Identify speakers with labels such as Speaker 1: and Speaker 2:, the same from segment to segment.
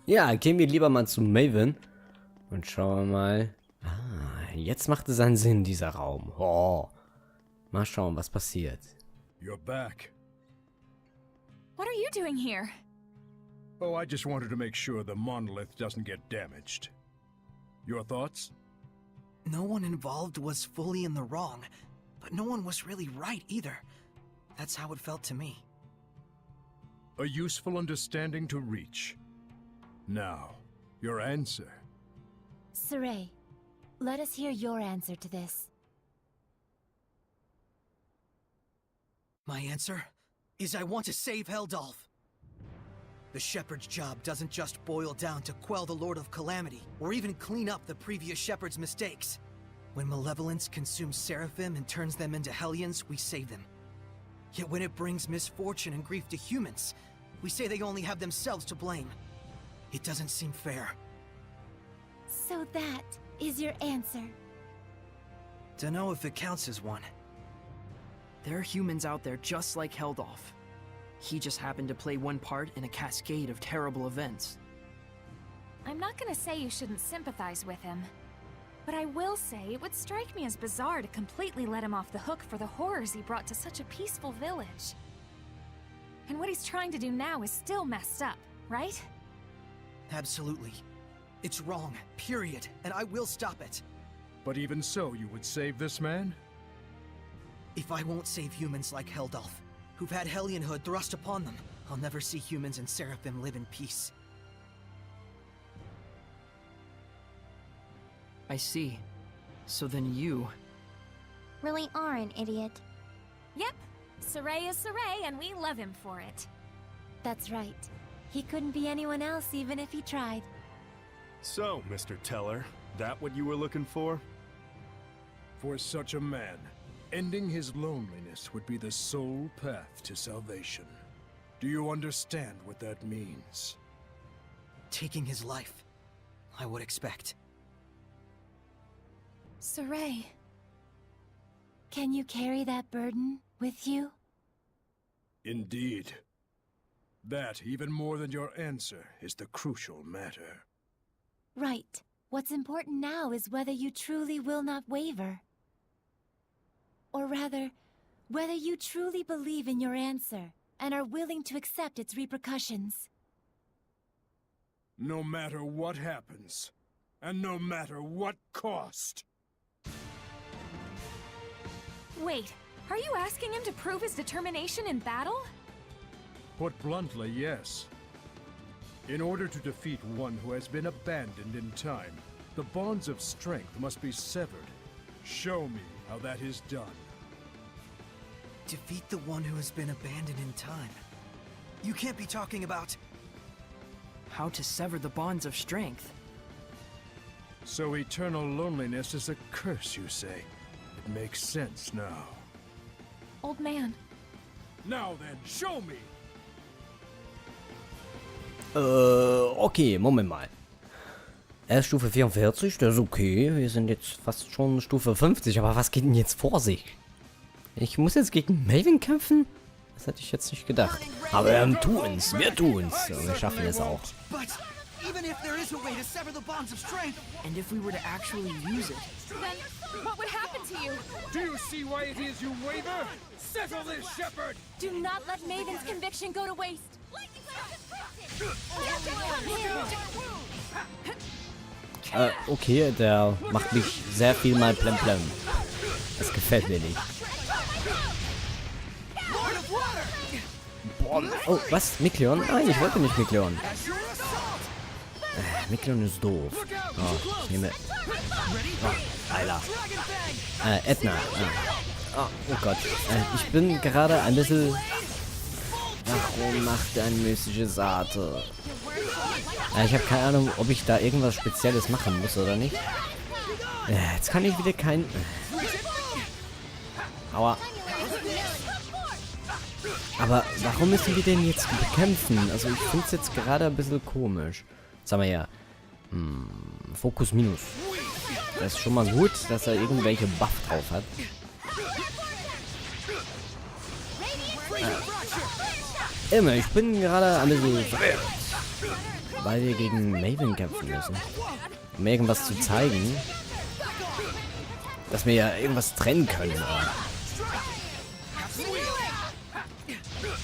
Speaker 1: Ja, gehen wir lieber mal zu Maven und schauen wir mal. Ah, jetzt macht es einen Sinn, dieser Raum. Oh. Mal schauen, was passiert.
Speaker 2: You're back.
Speaker 3: What are you doing here?
Speaker 2: Oh, I just wanted to make sure the monolith doesn't get damaged. Your thoughts?
Speaker 4: No one involved was fully in the wrong, but no one was really right either. That's how it felt to me.
Speaker 2: A useful understanding to reach. Now, your answer.
Speaker 5: Saray, let us hear your answer to this.
Speaker 4: My answer is I want to save Heldalf. The shepherd's job doesn't just boil down to quell the Lord of Calamity, or even clean up the previous shepherd's mistakes. When malevolence consumes seraphim and turns them into hellions, we save them. Yet when it brings misfortune and grief to humans, we say they only have themselves to blame. It doesn't seem fair.
Speaker 5: So that is your answer.
Speaker 4: Dunno if it counts as one.
Speaker 6: There are humans out there just like Heldalf. He just happened to play one part in a cascade of terrible events.
Speaker 3: I'm not gonna say you shouldn't sympathize with him, but I will say it would strike me as bizarre to completely let him off the hook for the horrors he brought to such a peaceful village. And what he's trying to do now is still messed up, right?
Speaker 4: Absolutely. It's wrong, period, and I will stop it.
Speaker 2: But even so, you would save this man?
Speaker 4: If I won't save humans like Heldalf, who've had Hellionhood thrust upon them, I'll never see humans and Seraphim live in peace.
Speaker 6: I see. So then you...
Speaker 5: Really are an idiot.
Speaker 3: Yep, Saray is Saray, and we love him for it.
Speaker 5: That's right. He couldn't be anyone else even if he tried.
Speaker 7: So, Mr. Teller, that what you were looking for?
Speaker 2: For such a man, ending his loneliness would be the sole path to salvation. Do you understand what that means?
Speaker 4: Taking his life, I would expect.
Speaker 3: Saray.
Speaker 5: Can you carry that burden with you?
Speaker 2: Indeed. That, even more than your answer, is the crucial matter.
Speaker 5: Right. What's important now is whether you truly will not waver. Or rather, whether you truly believe in your answer and are willing to accept its repercussions.
Speaker 2: No matter what happens, and no matter what cost.
Speaker 3: Wait, are you asking him to prove his determination in battle?
Speaker 2: Put bluntly, yes. In order to defeat one who has been abandoned in time, the bonds of strength must be severed. Show me how that is done.
Speaker 4: Defeat the one who has been abandoned in time. You can't be talking about...
Speaker 6: How to sever the bonds of strength.
Speaker 2: So eternal loneliness is a curse, you say? It makes sense now.
Speaker 3: Old man.
Speaker 2: Now then, show me!
Speaker 1: Okay, Moment mal. Er ist Stufe 44, das ist okay. Wir sind jetzt fast schon Stufe 50, aber was geht denn jetzt vor sich? Ich muss jetzt gegen Maven kämpfen? Das hätte ich jetzt nicht gedacht. Aber wir tun's, wir tun's. Wir schaffen es auch.
Speaker 4: Even if there is a way to sever the bonds of strength,
Speaker 6: And if we were to actually use it,
Speaker 3: Then, what would happen to you?
Speaker 2: Do you see why it is you waver? Settle this, shepherd!
Speaker 5: Do not let Maven's conviction go to waste.
Speaker 1: Okay, der macht mich sehr viel mal plemplem. Das gefällt mir nicht. Boah, oh, was? Mikleon? Nein, ich wollte nicht Mikleon. Mikleon ist doof. Oh, ich nehme... Oh, Alter. Edna. Oh Gott. Ich bin gerade ein bisschen... Warum macht er ein mystisches Arte? Ich habe keine Ahnung, ob ich da irgendwas Spezielles machen muss oder nicht. Jetzt kann ich wieder kein... Aua. Aber warum müssen wir den jetzt bekämpfen? Also ich finde es jetzt gerade ein bisschen komisch. Was haben wir hier? Fokus Minus. Das ist schon mal gut, dass er irgendwelche Buff drauf hat. Immer, ich bin gerade ein bisschen verwirrt. weil wir gegen Maven kämpfen müssen. Um mir irgendwas zu zeigen, dass wir ja irgendwas trennen können. Oder?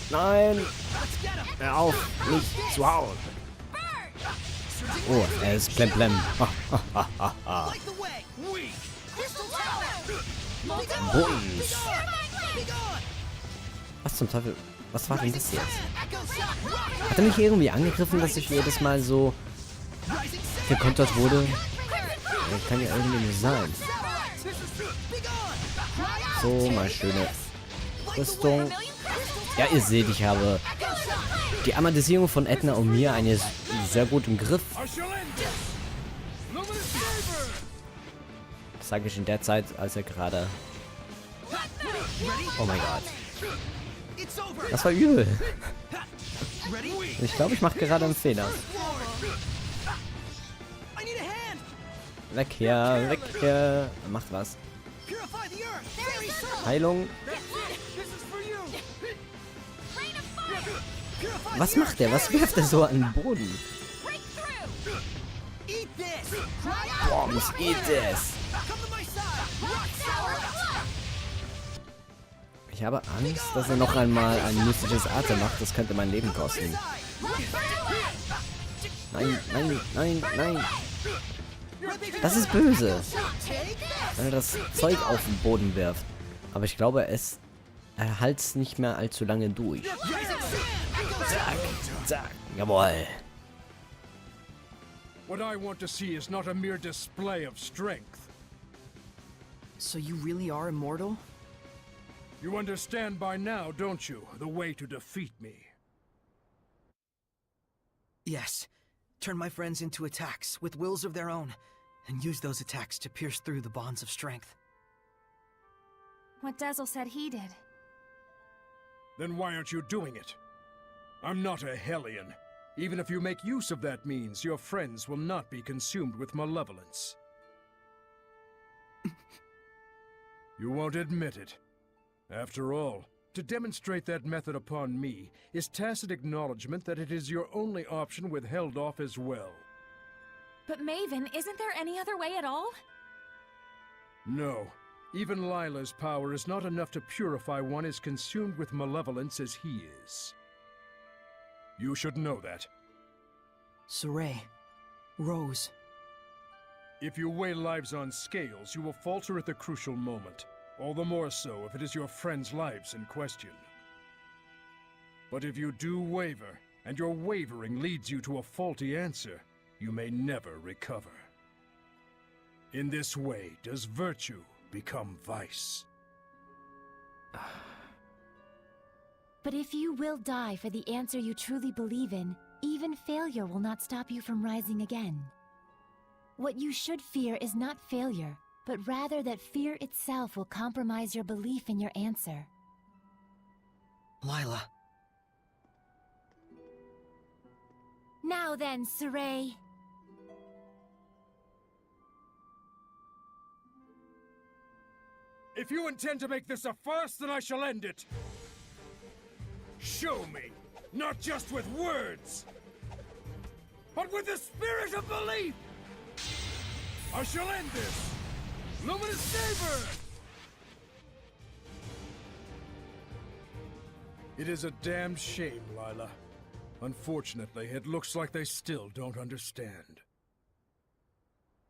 Speaker 1: Nein! Hör auf, nicht zu hauen! Oh, er ist Plemplem. Bums. Was zum Teufel? Was war denn das jetzt? Hat er mich irgendwie angegriffen, dass ich jedes Mal so gekontert wurde? Das kann ja irgendwie nicht sein. So, mal schöne Rüstung. Ja, ihr seht, ich habe die Amortisierung von Edna und mir eine sehr gut im Griff. Das sage ich in der Zeit, als er gerade... Oh mein Gott. Das war übel. Ich glaube, ich mache gerade einen Fehler. Weg hier, weg hier. Macht was. Heilung. Was macht der? Was wirft er so an den Boden? Bombs, eat this. Ich habe Angst, dass er noch einmal ein mystisches Atem macht. Das könnte mein Leben kosten. Nein, nein, nein, nein. Das ist böse. Wenn er das Zeug auf den Boden wirft. Aber ich glaube, er hält es nicht mehr allzu lange durch. Zack, zack. Jawohl.
Speaker 2: What I want to see is not a mere display of strength.
Speaker 6: So you really are immortal?
Speaker 2: You understand by now, don't you, the way to defeat me?
Speaker 4: Yes. Turn my friends into attacks with wills of their own, and use those attacks to pierce through the bonds of strength.
Speaker 3: What Dazzle said he did.
Speaker 2: Then why aren't you doing it? I'm not a Hellion. Even if you make use of that means, your friends will not be consumed with malevolence. You won't admit it. After all, to demonstrate that method upon me is tacit acknowledgement that it is your only option withheld off as well.
Speaker 3: But Maven, isn't there any other way at all?
Speaker 2: No. Even Lila's power is not enough to purify one as consumed with malevolence as he is. You should know that.
Speaker 6: Saray. Rose.
Speaker 2: If you weigh lives on scales, you will falter at the crucial moment. All the more so if it is your friends' lives in question. But if you do waver, and your wavering leads you to a faulty answer, you may never recover. In this way does virtue become vice.
Speaker 5: But if you will die for the answer you truly believe in, even failure will not stop you from rising again. What you should fear is not failure, but rather that fear itself will compromise your belief in your answer.
Speaker 4: Lila.
Speaker 5: Now then, Saray.
Speaker 2: If you intend to make this a farce, then I shall end it. Show me, not just with words, but with the spirit of belief. I shall end this. Luminous Saber! It is a damned shame, Lila. Unfortunately, it looks like they still don't understand.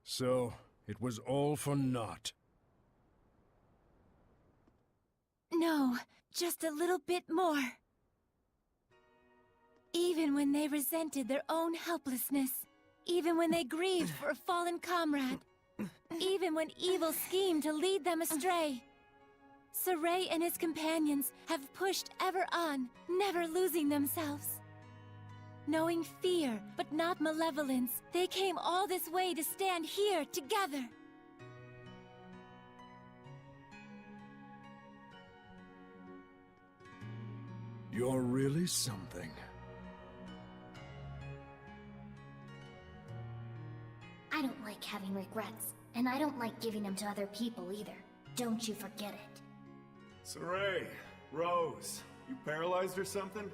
Speaker 2: So, it was all for naught.
Speaker 5: No, just a little bit more. Even when they resented their own helplessness, even when they grieved for a fallen comrade, even when evil schemed to lead them astray, Saray and his companions have pushed ever on, never losing themselves. Knowing fear, but not malevolence, they came all this way to stand here together.
Speaker 2: You're really something.
Speaker 8: I don't like having regrets, and I don't like giving them to other people either. Don't you forget it.
Speaker 7: Saray, Rose, you paralyzed or something?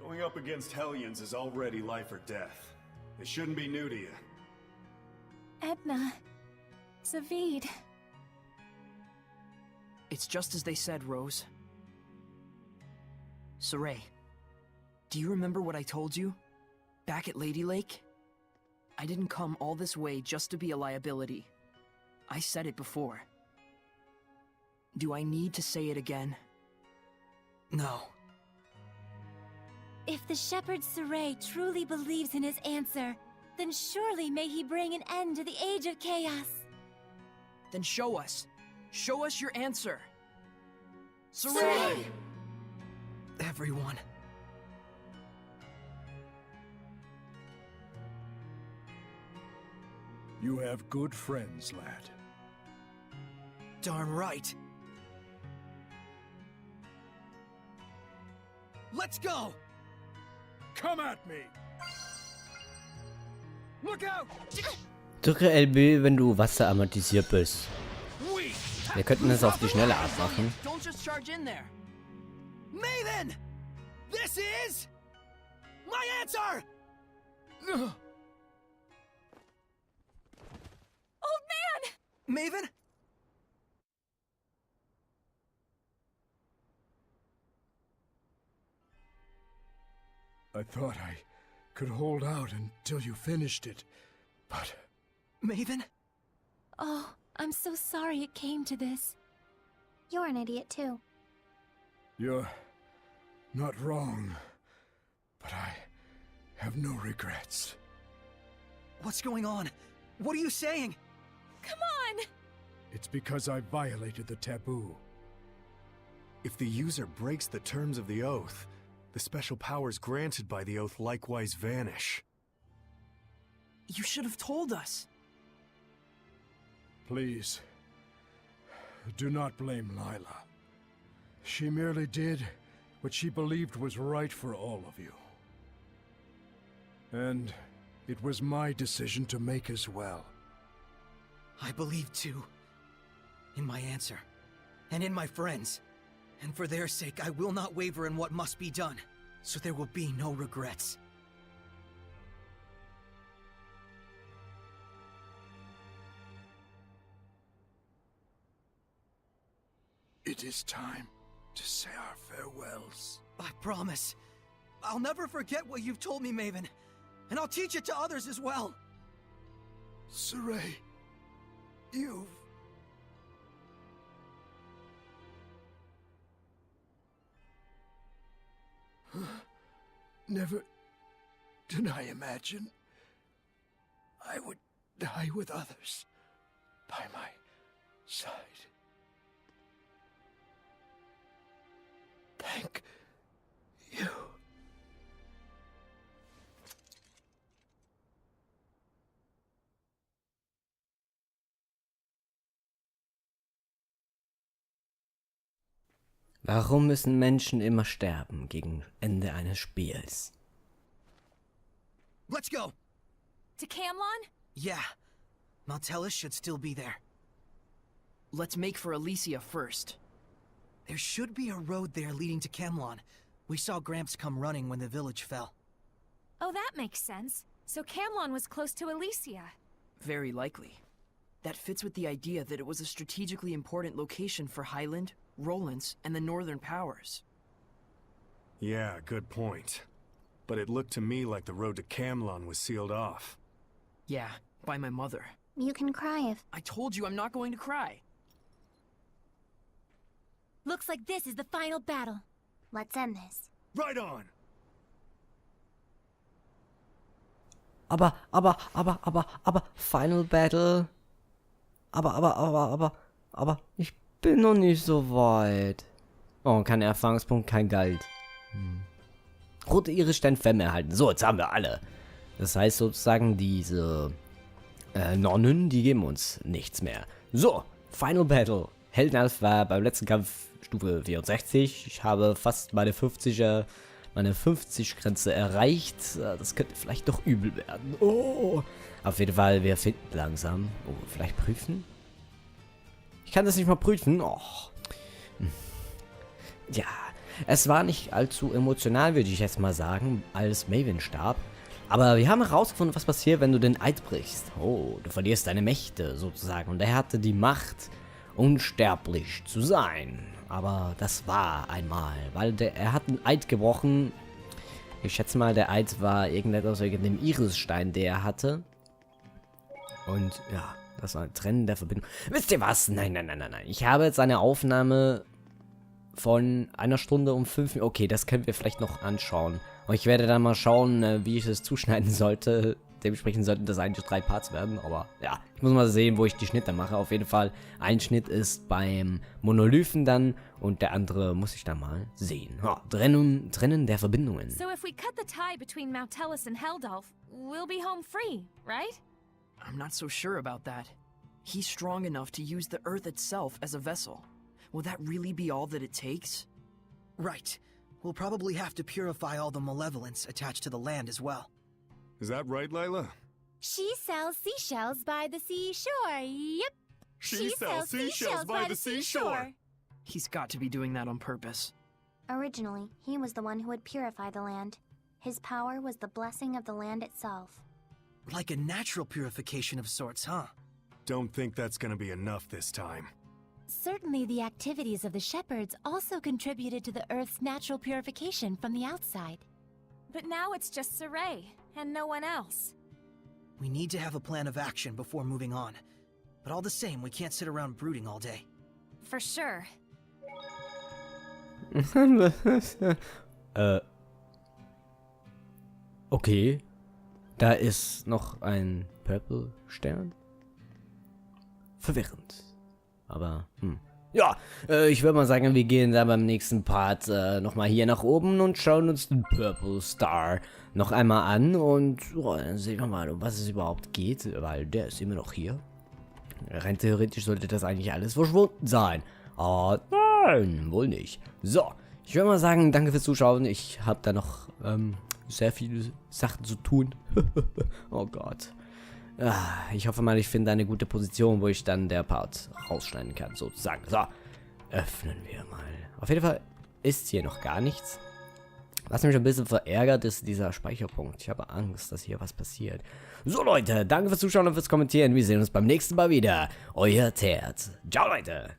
Speaker 7: Go Going up against Hellions is already life or death. It shouldn't be new to you.
Speaker 3: Edna. Zavid.
Speaker 6: It's just as they said, Rose. Saray, do you remember what I told you? Back at Lady Lake? I didn't come all this way just to be a liability. I said it before. Do I need to say it again?
Speaker 4: No.
Speaker 5: If the shepherd Saray truly believes in his answer, then surely may he bring an end to the age of chaos.
Speaker 6: Then show us. Show us your answer.
Speaker 5: Saray!
Speaker 4: Everyone.
Speaker 2: You have good friends, lad.
Speaker 4: Darn right. Let's go!
Speaker 2: Come at me! Look out!
Speaker 1: Drücke LB, wenn du wasseramortisiert bist. Wir könnten es auf die Schnelle abmachen.
Speaker 6: Don't just charge in there.
Speaker 4: Maven! This is... my answer!
Speaker 3: Old man!
Speaker 4: Maven?
Speaker 2: I thought I could hold out until you finished it, but...
Speaker 4: Maven?
Speaker 5: Oh, I'm so sorry it came to this.
Speaker 8: You're an idiot too.
Speaker 2: You're not wrong, but I have no regrets.
Speaker 4: What's going on? What are you saying?
Speaker 3: Come on!
Speaker 2: It's because I violated the taboo.
Speaker 7: If the user breaks the terms of the oath, the special powers granted by the oath likewise vanish.
Speaker 6: You should have told us.
Speaker 2: Please, do not blame Lila. She merely did what she believed was right for all of you. And it was my decision to make as well.
Speaker 4: I believe too. In my answer. And in my friends. And for their sake, I will not waver in what must be done. So there will be no regrets.
Speaker 2: It is time to say our farewells.
Speaker 4: I promise. I'll never forget what you've told me, Maven. And I'll teach it to others as well.
Speaker 2: Saray, you've... Never did I imagine I would die with others by my side. Thank you.
Speaker 1: Warum müssen Menschen immer sterben gegen Ende eines Spiels?
Speaker 4: Let's go!
Speaker 3: To Camlon?
Speaker 4: Yeah. Maltellus should still be there.
Speaker 6: Let's make for Elysia first.
Speaker 4: There should be a road there leading to Camlon. We saw Gramps come running when the village fell.
Speaker 3: Oh, that makes sense. So Camlon was close to Elysia.
Speaker 6: Very likely. That fits with the idea that it was a strategically important location for Highland, Rollins, and the Northern Powers.
Speaker 7: Yeah, good point. But it looked to me like the road to Camlon was sealed off.
Speaker 6: Yeah, by my mother.
Speaker 8: You can cry if...
Speaker 6: I told you I'm not going to cry.
Speaker 5: Looks like this is the final battle.
Speaker 8: Let's end this.
Speaker 7: Right on!
Speaker 1: Aber, Final Battle. Aber, ich bin noch nicht so weit. Oh, kein Erfahrungspunkt, kein Geld. Rote Iris Stern Femme erhalten. So, jetzt haben wir alle. Das heißt sozusagen, diese Nonnen, die geben uns nichts mehr. So, Final Battle. Heldenalf war beim letzten Kampf Stufe 64. Ich habe fast meine 50-Grenze erreicht. Das könnte vielleicht doch übel werden. Oh. Auf jeden Fall, wir finden langsam. Oh, vielleicht prüfen? Ich kann das nicht mal prüfen. Oh. Ja, Es war nicht allzu emotional, würde ich jetzt mal sagen, als Maven starb. Aber wir haben herausgefunden, was passiert, wenn du den Eid brichst. Oh, du verlierst deine Mächte sozusagen. Und er hatte die Macht, unsterblich zu sein. Aber das war einmal, weil er hat einen Eid gebrochen. Ich schätze mal, der Eid war irgendetwas wegen dem Irisstein, der er hatte. Und ja, das war ein Trennen der Verbindung. Wisst ihr was? Nein. Ich habe jetzt eine Aufnahme von 1 Stunde und 5 Minuten. Okay, das können wir vielleicht noch anschauen. Und ich werde dann mal schauen, wie ich es zuschneiden sollte. Dementsprechend sollten das eigentlich 3 Parts werden. Aber ja, ich muss mal sehen, wo ich die Schnitte mache. Auf jeden Fall, ein Schnitt ist beim Monolithen dann. Und der andere muss ich dann mal sehen. Ja, Trennen der Verbindungen.
Speaker 3: So if we cut the tie between Mountellus and Heldolf, we'll be home free, right?
Speaker 6: I'm not so sure about that. He's strong enough to use the Earth itself as a vessel. Will that really be all that it takes?
Speaker 4: Right. We'll probably have to purify all the malevolence attached to the land as well.
Speaker 7: Is that right, Layla?
Speaker 5: She sells seashells by the seashore. Yep.
Speaker 7: She sells seashells by the seashore.
Speaker 6: He's got to be doing that on purpose.
Speaker 8: Originally, he was the one who would purify the land. His power was the blessing of the land itself.
Speaker 4: Like a natural purification of sorts, huh?
Speaker 7: Don't think that's gonna be enough this time.
Speaker 5: Certainly the activities of the shepherds also contributed to the Earth's natural purification from the outside.
Speaker 3: But now it's just Saray, and no one else.
Speaker 4: We need to have a plan of action before moving on. But all the same, we can't sit around brooding all day.
Speaker 3: For sure.
Speaker 1: Okay. Da ist noch ein Purple Stern. Verwirrend. Aber, ja, ich würde mal sagen, wir gehen da beim nächsten Part nochmal hier nach oben und schauen uns den Purple Star noch einmal an. Und dann sehen wir mal, um was es überhaupt geht, weil der ist immer noch hier. Rein theoretisch sollte das eigentlich alles verschwunden sein. Aber nein, wohl nicht. So, ich würde mal sagen, danke fürs Zuschauen. Ich habe da noch sehr viele Sachen zu tun. Oh Gott. Ich hoffe mal, ich finde eine gute Position, wo ich dann der Part rausschneiden kann, sozusagen. So, öffnen wir mal. Auf jeden Fall ist hier noch gar nichts. Was mich ein bisschen verärgert, ist dieser Speicherpunkt. Ich habe Angst, dass hier was passiert. So Leute, danke fürs Zuschauen und fürs Kommentieren. Wir sehen uns beim nächsten Mal wieder. Euer Tert. Ciao Leute.